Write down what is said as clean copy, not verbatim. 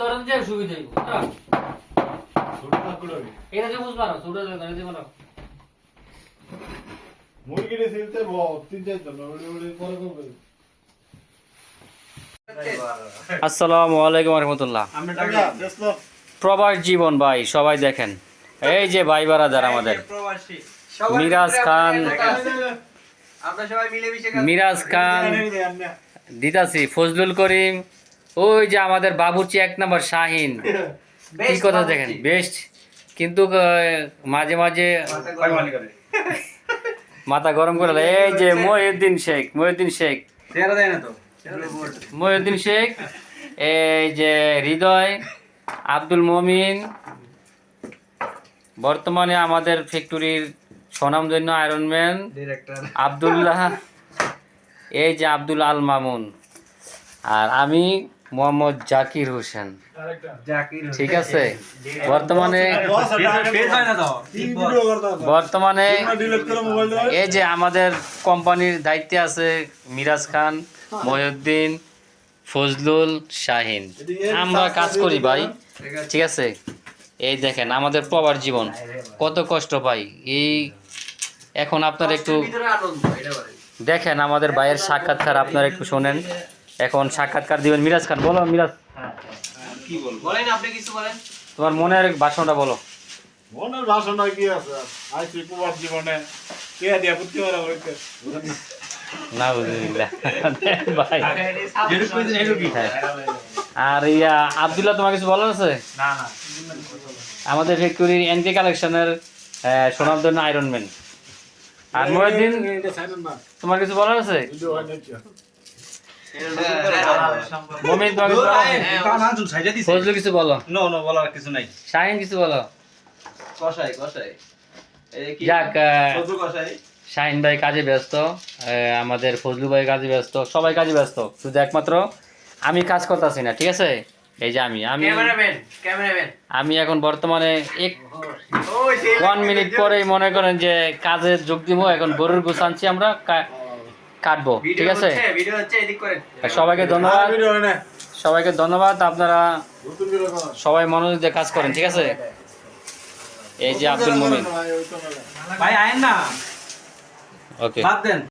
ধরেন যে সুবিধা এটা যে বুঝবা না ছোট ধরে দিব না মুরগিরে সিলতে তিন চার জন ওরে পরে করবে। আসসালামু আলাইকুম রাহমাতুল্লাহ। প্রবাস জীবন ভাই সবাই দেখেন, এই যে ভাই বারাদার আমাদের মিরাজ খান, মিরাজ খান দিতাছি, ফজলুল করিম, ওই যে আমাদের বাবুর্চি 1 নম্বর শাহিন, কি কথা দেখেন বেস্ট, কিন্তু মাঝে মাঝে মাথা গরম করে এই যে মহিউদ্দিন শেখ, মহিউদ্দিন শেখ, এই যে হৃদয়, আব্দুল মমিন, বর্তমানে আমাদের ফ্যাক্টরির স্বনামধন্য আয়রনম্যান আব্দুল্লাহ, এই যে আব্দুল আল মামুন, আর আমি মোহাম্মদ জাকির হোসেন। ঠিক আছে, বর্তমানে এই যে আমাদের কোম্পানির দায়িত্বে আছে মিরাজ খান, মহিউদ্দিন, ফজলুল, শাহিন, আমরা কাজ করি ভাই। ঠিক আছে, এই দেখেন আমাদের প্রবাস জীবন কত কষ্ট পাই। এই এখন আপনারা একটু দেখেন আমাদের ভাইয়ের সাক্ষাৎকার, আপনারা একটু শোনেন। এখন সাক্ষাৎকার দিবেন মিরাজ খান। বলো মিরাজ, কি বলবো বলেন, আপনি কিছু বলেন, তোমার মনের ভাষণটা বলো। মনের ভাষণটা কি আছে, আইসি প্রবাস জীবনে কে দিয়া বুদ্ধি মারা হইতে না বুঝলিল্লাহ ভাই। আর ইয়া আব্দুল্লাহ, তোমার কিছু বলার আছে? না না, আমাদের ফ্যাক্টরির এনকে কালেকশনের স্বনামধন্য আয়রনম্যান। আর মহিউদ্দিন, তোমার কিছু বলার আছে? মমিন, তোমার কিছু বলার আছে? ফজলু কিছু বলো। নো বলার কিছু নাই। শাহিন কিছু বলো। কষাই যাক, শাহিন ভাই কাজে ব্যস্ত, আমাদের ফজলু ভাই কাজে ব্যস্ত, সবাই কাজে ব্যস্ত, শুধু একমাত্র আমি কাজ করতেছি না। ঠিক আছে, এই যে আমি আমি এখন বর্তমানে 1 মিনিট পরেই মনে করেন যে কাজে যোগ দিব। এখন গরুর গোছ আনছি, আমরা কাটবো। ঠিক আছে, সবাইকে ধন্যবাদ, সবাইকে ধন্যবাদ। আপনারা সবাই মনোযোগ দিয়ে কাজ করেন। ঠিক আছে, এই যে আব্দুল মুমিন ভাই আয়েন না, ওকে। বাদ দেন।